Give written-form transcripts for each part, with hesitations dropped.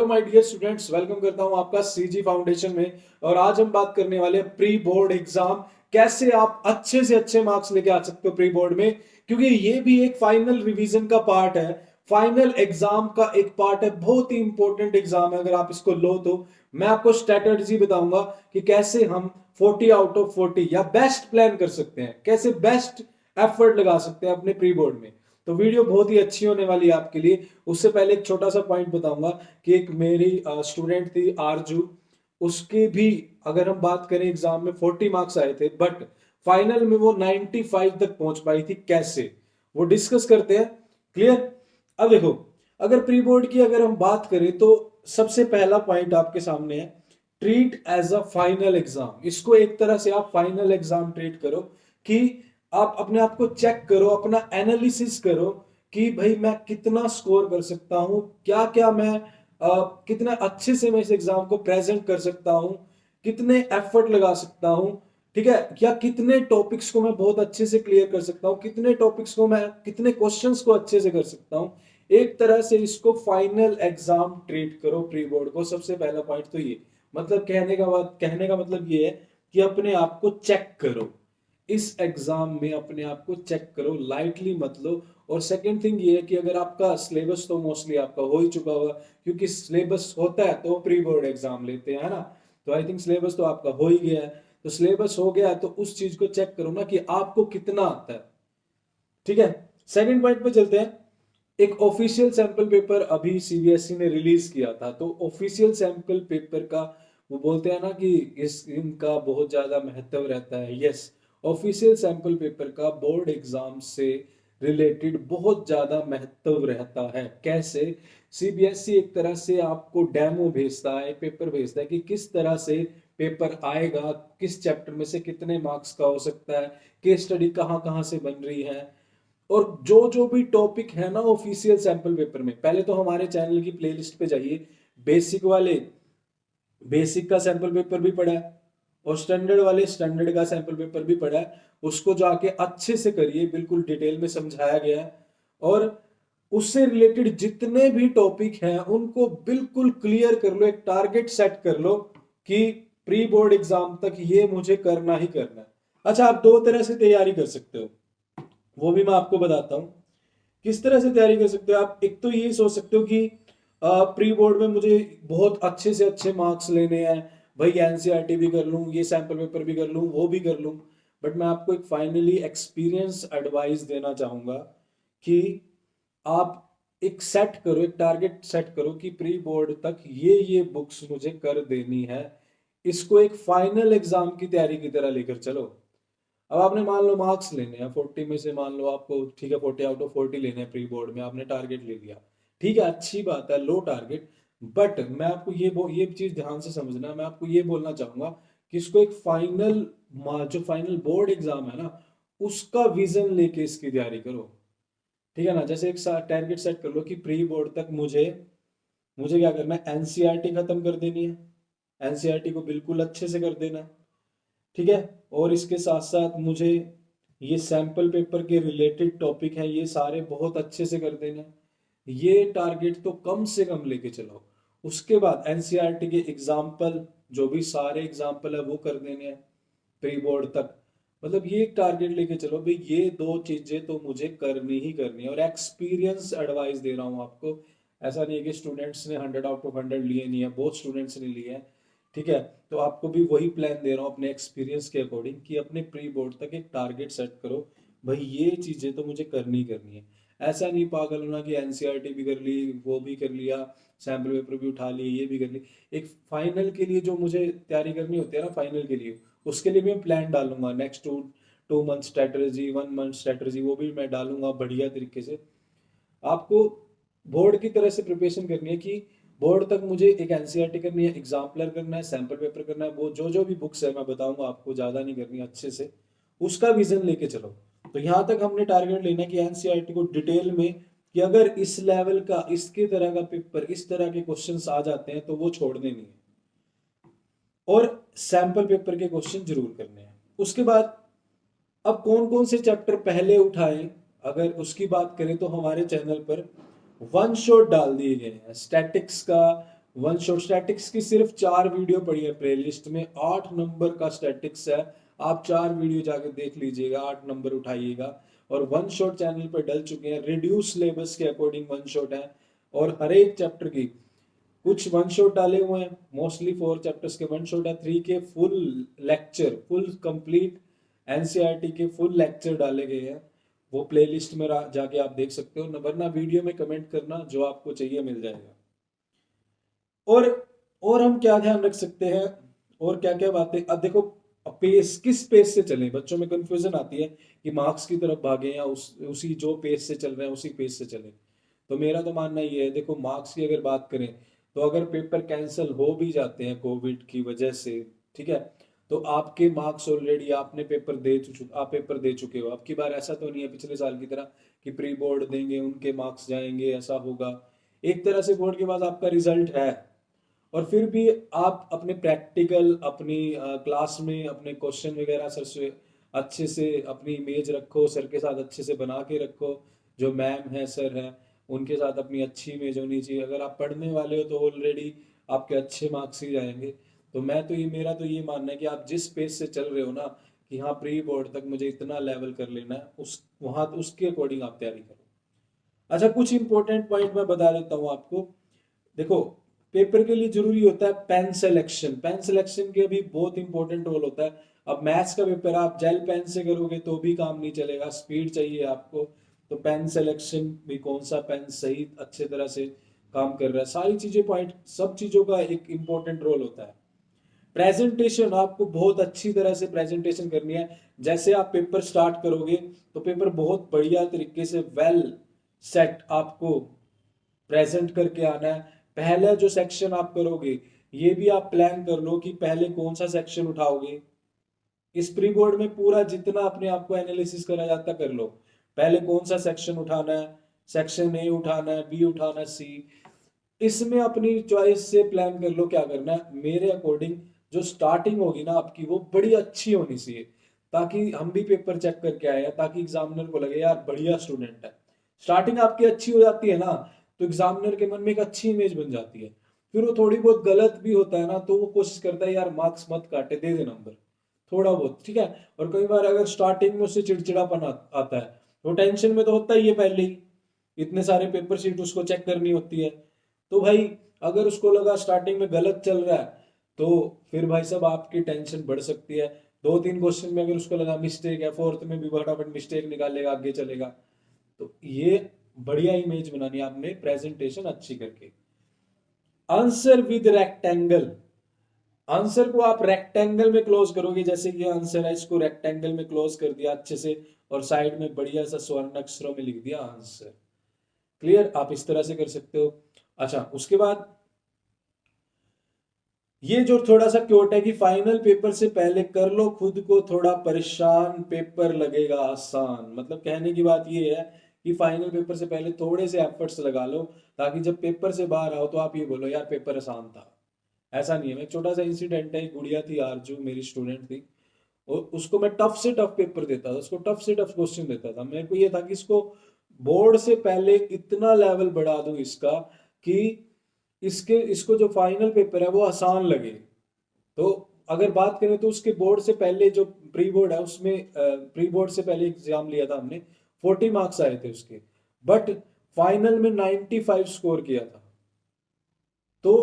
My dear students, welcome करता हूं आपका सीजी फाउंडेशन में। और आज हम बात करने वाले हैं प्री बोर्ड एग्जाम, कैसे आप अच्छे से अच्छे मार्क्स लेके आ सकते हो प्री बोर्ड में, क्योंकि ये भी एक फाइनल रिवीजन का पार्ट है, फाइनल एग्जाम का एक पार्ट है। बहुत ही इंपॉर्टेंट एग्जाम है। अगर आप इसको लो तो मैं आपको स्ट्रेटेजी बताऊंगा कि कैसे हम 40 आउट ऑफ 40 या बेस्ट प्लान कर सकते हैं, कैसे बेस्ट एफर्ट लगा सकते हैं अपने प्री बोर्ड में। तो वीडियो बहुत ही अच्छी होने वाली है आपके लिए। उससे पहले एक छोटा सा पॉइंट बताऊंगा कि एक मेरी स्टूडेंट थी आरजू, उसके भी अगर हम बात करें एग्जाम में 40 मार्क्स आए थे, बट फाइनल में वो 95 तक पहुंच पाई थी। कैसे, वो डिस्कस करते हैं। क्लियर। अब देखो, अगर प्री बोर्ड की अगर हम बात करें तो सबसे पहला पॉइंट आपके सामने है, treat as a final exam. इसको एक तरह से आप फाइनल एग्जाम ट्रीट करो कि आप अपने आप को चेक करो, अपना एनालिसिस करो कि भाई मैं कितना स्कोर कर सकता हूं, क्या क्या मैं कितना अच्छे से मैं इस एग्जाम को प्रेजेंट कर सकता हूं, कितने एफर्ट लगा सकता हूं। ठीक है, या कितने टॉपिक्स को मैं बहुत अच्छे से क्लियर कर सकता हूं, कितने टॉपिक्स को मैं, कितने क्वेश्चंस को अच्छे से कर सकता हूं। एक तरह से इसको फाइनल एग्जाम ट्रीट करो प्री बोर्ड को। सबसे पहला पॉइंट तो ये, मतलब कहने का मतलब ये है कि अपने आप को चेक करो, इस एग्जाम में अपने आप को चेक करो, लाइटली मत लो। और सेकंड थिंग ये है कि अगर आपका सिलेबस तो मोस्टली आपका हो ही चुका होगा, क्योंकि सिलेबस होता है तो प्री बोर्ड एग्जाम लेते हैं, है ना। तो आई थिंक सिलेबस तो आपका हो ही गया है। तो सिलेबस हो गया है तो उस चीज को चेक करो ना कि आपको कितना आता है। ठीक है, सेकंड पॉइंट पे चलते हैं। एक ऑफिशियल सैंपल पेपर अभी सीबीएसई ने रिलीज किया था, तो ऑफिशियल सैंपल पेपर का वो बोलते हैं ना कि इनका बहुत ज्यादा महत्व रहता है। यस, ऑफिशियल सैंपल पेपर का बोर्ड एग्जाम से रिलेटेड बहुत ज्यादा महत्व रहता है। कैसे, सीबीएसई एक तरह से आपको डेमो भेजता है, पेपर भेजता है कि किस तरह से पेपर आएगा, किस चैप्टर में से कितने मार्क्स का हो सकता है, केस स्टडी कहाँ कहाँ से बन रही है, और जो जो भी टॉपिक है ना ऑफिशियल सैंपल पेपर में। पहले तो हमारे चैनल की प्लेलिस्ट पे जाइए, बेसिक वाले बेसिक का सैंपल पेपर भी पढ़ा है, और स्टैंडर्ड वाले स्टैंडर्ड का सैंपल पेपर भी पढ़ा है। उसको जाके अच्छे से करिए, बिल्कुल डिटेल में समझाया गया है। और उससे रिलेटेड जितने भी टॉपिक हैं उनको बिल्कुल क्लियर कर लो, एक टारगेट सेट कर लो कि प्री बोर्ड एग्जाम तक ये मुझे करना ही करना है। अच्छा, आप दो तरह से तैयारी कर सकते हो, वो भी मैं आपको बताता हूँ किस तरह से तैयारी कर सकते हो आप। एक तो ये सोच सकते हो कि प्री बोर्ड में मुझे बहुत अच्छे से अच्छे मार्क्स लेने हैं, भाई एनसीईआरटी भी कर लूँ, ये सैंपल पेपर भी कर लूँ, वो भी कर लूँ। बट मैं आपको एक फाइनली एक्सपीरियंस एडवाइस देना चाहूंगा कि आप एक सेट करो, एक टारगेट सेट करो कि प्री बोर्ड तक ये बुक्स मुझे कर देनी है। इसको एक फाइनल एग्जाम की तैयारी की तरह लेकर चलो। अब आपने मान लो मार्क्स लेने हैं 40 में से, मान लो आपको, ठीक है, 40 आउट ऑफ 40 लेने हैं प्री बोर्ड में, आपने टारगेट ले लिया। ठीक है, अच्छी बात है, लो टारगेट। बट मैं आपको ये चीज ध्यान से समझना, मैं आपको ये बोलना चाहूंगा कि इसको एक फाइनल, जो फाइनल बोर्ड एग्जाम है ना, उसका विजन लेके इसकी तैयारी करो। ठीक है ना। जैसे एक टारगेट सेट कर लो कि प्री बोर्ड तक मुझे मुझे क्या करना है, एनसीईआरटी खत्म कर देनी है, एनसीईआरटी को बिल्कुल अच्छे से कर देना है। ठीक है, और इसके साथ साथ मुझे ये सैंपल पेपर के रिलेटेड टॉपिक हैं, ये सारे बहुत अच्छे से कर देने हैं। ये टारगेट तो कम से कम लेके चलो। उसके बाद एनसीईआरटी के एग्जाम्पल, जो भी सारे एग्जाम्पल है वो कर देने हैं प्री बोर्ड तक। मतलब ये एक टारगेट लेके चलो भाई, ये दो चीजें तो मुझे करनी ही करनी है। और एक्सपीरियंस एडवाइस दे रहा हूँ आपको, ऐसा नहीं है कि स्टूडेंट्स ने 100 आउट ऑफ 100 लिए नहीं है, बहुत स्टूडेंट्स ने लिए हैं। ठीक है, तो आपको भी वही प्लान दे रहा हूँ अपने एक्सपीरियंस के अकॉर्डिंग कि अपने प्री बोर्ड तक एक टारगेट सेट करो, भाई ये चीजें तो मुझे करनी करनी है। ऐसा नहीं पागल होना कि एनसीईआरटी भी कर ली, वो भी कर लिया, सैम्पल पेपर भी उठा लिए, ये भी कर ली। एक फाइनल के लिए जो मुझे तैयारी करनी होती है ना, फाइनल के लिए, उसके लिए भी मैं प्लान डालूंगा। Next 2 month strategy, 1 month strategy, वो भी मैं डालूंगा बढ़िया तरीके से। आपको बोर्ड की तरह से प्रिपरेशन करनी है कि बोर्ड तक मुझे एक एनसीईआरटी करनी है, एग्जाम्पलर करना है, सैंपल पेपर करना है, वो जो जो भी बुक्स है मैं बताऊंगा आपको, ज्यादा नहीं करनी, अच्छे से उसका विजन लेके चलो। तो यहाँ तक हमने टारगेट लेना है कि एनसीईआरटी को डिटेल में, कि अगर इस लेवल का, इसके तरह का पेपर, इस तरह के क्वेश्चंस आ जाते हैं तो वो छोड़ने नहीं है, और सैंपल पेपर के क्वेश्चन जरूर करने हैं। उसके बाद अब कौन कौन से चैप्टर पहले उठाएं, अगर उसकी बात करें तो हमारे चैनल पर वन शॉट डाल दिए गए हैं स्टैटिक्स का, वन शॉट स्टैटिक्स की सिर्फ 4 वीडियो पड़ी है प्लेलिस्ट में, 8 नंबर का स्टैटिक्स है। आप 4 वीडियो जाके देख लीजिएगा, 8 नंबर उठाइएगा। और वन शॉट चैनल पर डल चुके हैं, रिड्यूस सिलेबस के अकॉर्डिंग वन शॉट है। और हर एक चैप्टर की कुछ वन शॉट डाले हुए हैं, मोस्टली 4 चैप्टर्स के वन शॉट है, 3 के full lecture, full complete NCERT के फुल लेक्चर डाले गए हैं। वो प्लेलिस्ट में जाके आप देख सकते हो, वरना वीडियो में कमेंट करना, जो आपको चाहिए मिल जाएगा। और और हम क्या ध्यान रख सकते हैं, और क्या क्या बातें, अब देखो पेस किस पेस से चले, बच्चों में कंफ्यूजन आती है कि मार्क्स की तरफ भागे या उसी जो पेस से चल रहे हैं उसी पेस से चले। तो मेरा तो मानना ये है, देखो मार्क्स की अगर बात करें तो अगर पेपर कैंसिल हो भी जाते हैं कोविड की वजह से, ठीक है, तो आपके मार्क्स ऑलरेडी, आप पेपर दे चुके हो। अब की बार ऐसा तो नहीं है पिछले साल की तरह कि प्री बोर्ड देंगे उनके मार्क्स जाएंगे, ऐसा होगा। एक तरह से बोर्ड के बाद आपका रिजल्ट है, और फिर भी आप अपने प्रैक्टिकल, अपनी क्लास में अपने क्वेश्चन वगैरह सर से अच्छे से अपनी इमेज रखो, सर के साथ अच्छे से बना के रखो। जो मैम है, सर है, उनके साथ अपनी अच्छी इमेज होनी चाहिए। अगर आप पढ़ने वाले हो तो ऑलरेडी आपके अच्छे मार्क्स ही जाएंगे। तो मेरा तो ये मानना है कि आप जिस पेज से चल रहे हो ना, कि हाँ प्री बोर्ड तक मुझे इतना लेवल कर लेना है, उसके अकॉर्डिंग आप तैयारी करो। अच्छा, कुछ इंपॉर्टेंट पॉइंट मैं बता देता हूँ आपको। देखो, पेपर के लिए जरूरी होता है पेन सिलेक्शन। पेन सिलेक्शन के भी बहुत इंपॉर्टेंट रोल होता है। अब मैथ्स का पेपर आप जेल पेन से करोगे तो भी काम नहीं चलेगा, स्पीड चाहिए आपको। तो पेन सिलेक्शन भी, कौन सा पेन सही अच्छे तरह से काम कर रहा है, सारी चीजें, पॉइंट, सब चीजों का एक इंपॉर्टेंट रोल होता है। प्रेजेंटेशन, आपको बहुत अच्छी तरह से प्रेजेंटेशन करनी है। जैसे आप पेपर स्टार्ट करोगे तो पेपर बहुत बढ़िया तरीके से वेल सेट आपको प्रेजेंट करके आना है। पहला जो सेक्शन आप करोगे, ये भी आप प्लान कर लो कि पहले कौन सा सेक्शन उठाओगे। इस प्री बोर्ड में पूरा जितना अपने आप को एनालिसिस करा जाता कर लो। पहले कौन सा सेक्शन उठाना है, सेक्शन ए उठाना है, बी उठाना है, सी। इसमें अपनी चॉइस से प्लान कर लो क्या करना है। मेरे अकॉर्डिंग जो स्टार्टिंग होगी ना आपकी, वो बड़ी अच्छी होनी चाहिए, ताकि हम भी पेपर चेक करके आए हैं, ताकि एग्जामिनर को लगे यार बढ़िया स्टूडेंट है। स्टार्टिंग आपकी अच्छी हो जाती है ना, तो एग्जामिनर के मन में एक अच्छी इमेज बन जाती है। फिर वो थोड़ी बहुत गलत भी होता है ना, तो वो कोशिश करता है यार मार्क्स मत काटे, दे दे नंबर थोड़ा बहुत, ठीक है। और कई बार अगर स्टार्टिंग में उससे चिड़चिड़ापन आता है, तो टेंशन में तो होता ही है पहले ही, इतने सारे पेपर शीट उसको चेक करनी होती है। तो भाई, अगर उसको लगा स्टार्टिंग में गलत चल रहा है, तो फिर भाई साहब आपकी टेंशन बढ़ सकती है। 2-3 क्वेश्चन में अगर उसको लगा मिस्टेक है, फोर्थ में भी फटाफट मिस्टेक निकालेगा, आगे चलेगा। तो ये बढ़िया इमेज बनानी है आपने, प्रेजेंटेशन अच्छी करके। आंसर विद रेक्टेंगल, आंसर को आप रेक्टेंगल में क्लोज करोगे, जैसे कि आंसर है, इसको रेक्टेंगल में क्लोज कर दिया अच्छे से, और साइड में बढ़िया सा स्वर्ण अक्षरों में लिख दिया आंसर। क्लियर, आप इस तरह से कर सकते हो। अच्छा, उसके बाद ये जो थोड़ा सा क्योट है कि फाइनल पेपर से पहले कर लो खुद को थोड़ा परेशान, पेपर लगेगा आसान। मतलब कहने की बात ये है कि फाइनल पेपर से पहले थोड़े से एफर्ट्स लगा लो, ताकि जब पेपर से बाहर आओ तो आप ये बोलो यार पेपर आसान था। ऐसा नहीं है। एक छोटा सा इंसिडेंट है, एक गुड़िया थी आरजू, मेरी स्टूडेंट थी, और उसको मैं टफ से टफ पेपर देता था, उसको टफ से टफ क्वेश्चन देता था। मेरे को ये था कि इसको बोर्ड से पहले इतना लेवल बढ़ा दूं इसका, कि इसको जो फाइनल पेपर है वो आसान लगे। तो अगर बात करें तो उसके बोर्ड से पहले जो प्री बोर्ड है उसमें, प्री बोर्ड से पहले एग्जाम लिया था हमने, 40 मार्क्स आए थे उसके, बट फाइनल में 95 स्कोर किया था। तो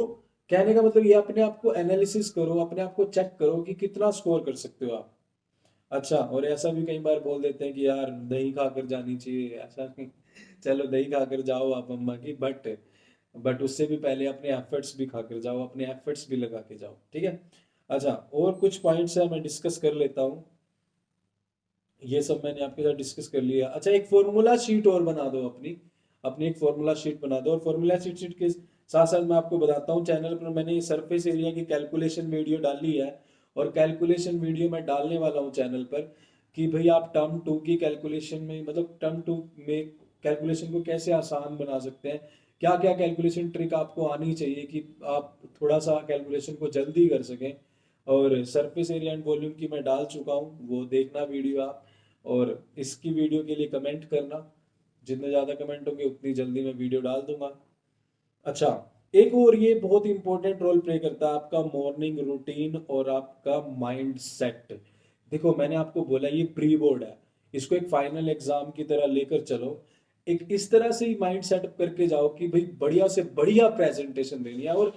कहने का मतलब ये, अपने आप को एनालिसिस करो, अपने आप को चेक करो कि कितना स्कोर कर सकते हो आप। अच्छा, और ऐसा भी कई बार बोल देते हैं कि यार दही खाकर जानी चाहिए, ऐसा नहीं। चलो दही खाकर जाओ आप अम्मा की, बट उससे भी पहले अपने एफर्ट्स भी खाकर जाओ, अपने एफर्ट्स भी लगा के जाओ, ठीक है। अच्छा, और कुछ पॉइंट्स है मैं डिस्कस कर लेता हूँ। ये सब मैंने आपके साथ डिस्कस कर लिया। अच्छा, एक फॉर्मूला शीट और बना दो अपनी, अपनी एक फॉर्मूला शीट बना दो। और फॉर्मूला शीट के साथ साथ मैं आपको बताता हूँ, चैनल पर मैंने सरफेस एरिया की कैलकुलेशन वीडियो डाली है, और कैलकुलेशन वीडियो मैं डालने वाला हूँ चैनल पर, कि भाई आप टर्म 2 की कैलकुलेशन में, मतलब टर्म 2 में कैलकुलेशन को कैसे आसान बना सकते हैं, क्या क्या कैलकुलेशन ट्रिक आपको आनी चाहिए कि आप थोड़ा सा कैलकुलेशन को जल्दी कर सकें। और सरफेस एरिया एंड वॉल्यूम की मैं डाल चुका हूँ, वो देखना वीडियो आप। और इसकी वीडियो के लिए कमेंट करना, जितने ज़्यादा कमेंट होंगे उतनी जल्दी मैं वीडियो डाल दूंगा। अच्छा, एक और ये बहुत इंपॉर्टेंट रोल प्ले करता है आपका मॉर्निंग रूटीन और आपका माइंड सेट। देखो मैंने आपको बोला ये प्री बोर्ड है, इसको एक फाइनल एग्जाम की तरह लेकर चलो। एक इस तरह से ही माइंड सेटअप करके जाओ कि भाई बढ़िया से बढ़िया प्रेजेंटेशन देनी है। और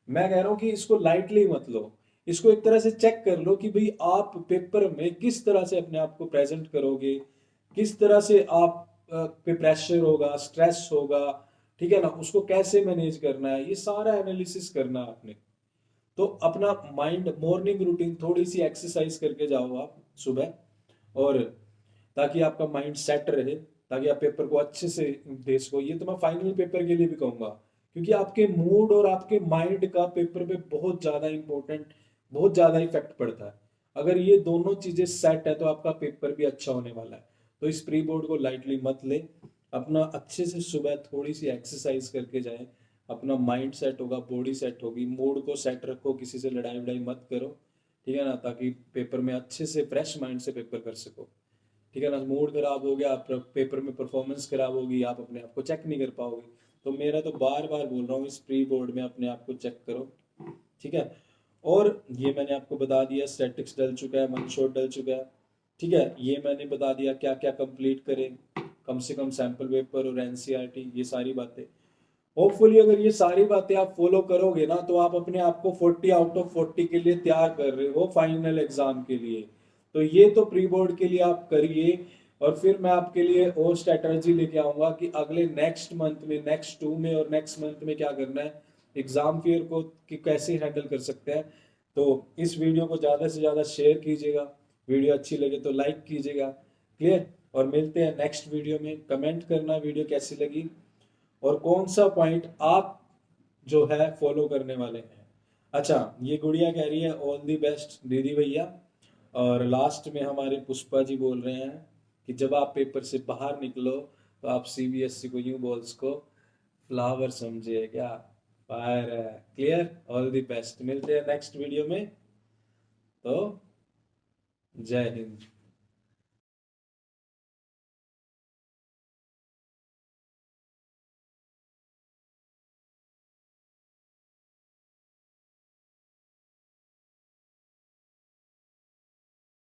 मैं कह रहा हूँ कि इसको लाइटली मत लो, इसको एक तरह से चेक कर लो कि भाई आप पेपर में किस तरह से अपने आप को प्रेजेंट करोगे, किस तरह से आप पे प्रेशर होगा, स्ट्रेस होगा, ठीक है ना, उसको कैसे मैनेज करना है, ये सारा एनालिसिस करना है आपने। तो अपना माइंड मॉर्निंग रूटीन थोड़ी सी एक्सरसाइज करके जाओ आप सुबह, और ताकि आपका माइंड सेट रहे, ताकि आप पेपर को अच्छे से दे सको। ये तो मैं फाइनल पेपर के लिए भी कहूंगा, क्योंकि आपके मूड और आपके माइंड का पेपर पे बहुत ज्यादा इंपॉर्टेंट, बहुत ज्यादा इफेक्ट पड़ता है। अगर ये दोनों चीजें सेट है तो आपका पेपर भी अच्छा होने वाला है। तो इस प्री बोर्ड को लाइटली मत ले, अपना अच्छे से सुबह थोड़ी सी एक्सरसाइज करके जाए, अपना माइंड सेट होगा, बॉडी सेट होगी, मूड को सेट रखो, किसी से लड़ाई वड़ाई मत करो, ठीक है ना, ताकि पेपर में अच्छे से फ्रेश माइंड से पेपर कर सको। ठीक है ना, मूड खराब हो गया, आप पेपर में परफॉर्मेंस खराब होगी, आप अपने आप को चेक नहीं कर पाओगे। तो मेरा तो बार बार बोल रहा हूँ, इस प्री बोर्ड में अपने आप को चेक करो, ठीक है। और ये मैंने आपको बता दिया, स्टैटिक्स डल चुका है, वन शॉट डल चुका है, ठीक है। ये मैंने बता दिया क्या क्या कंप्लीट करें, कम से कम सैंपल पेपर और एनसीईआरटी, ये सारी बातें। होपफुली अगर ये सारी बातें आप फॉलो करोगे ना, तो आप अपने आप को 40 आउट ऑफ 40 के लिए तैयार कर रहे हो फाइनल एग्जाम के लिए। तो ये तो प्री बोर्ड के लिए आप करिए, और फिर मैं आपके लिए और स्ट्रेटजी लेके आऊंगा कि अगले नेक्स्ट मंथ में, नेक्स्ट 2 में और नेक्स्ट मंथ में क्या करना है, एग्जाम फेयर को कि कैसे हैंडल कर सकते हैं। तो इस वीडियो को ज़्यादा से ज़्यादा शेयर कीजिएगा, वीडियो अच्छी लगे तो लाइक कीजिएगा, क्लियर। और मिलते हैं नेक्स्ट वीडियो में, कमेंट करना वीडियो कैसी लगी और कौन सा पॉइंट आप जो है फॉलो करने वाले हैं। अच्छा, ये गुड़िया कह रही है ऑल दी बेस्ट दीदी भैया। और लास्ट में हमारे पुष्पा जी बोल रहे हैं कि जब आप पेपर से बाहर निकलो तो आप सीबीएसई को यूं बोल सको, फ्लावर समझिए क्या, फायर है, क्लियर। ऑल दी बेस्ट, मिलते हैं नेक्स्ट वीडियो में। तो जय हिंद।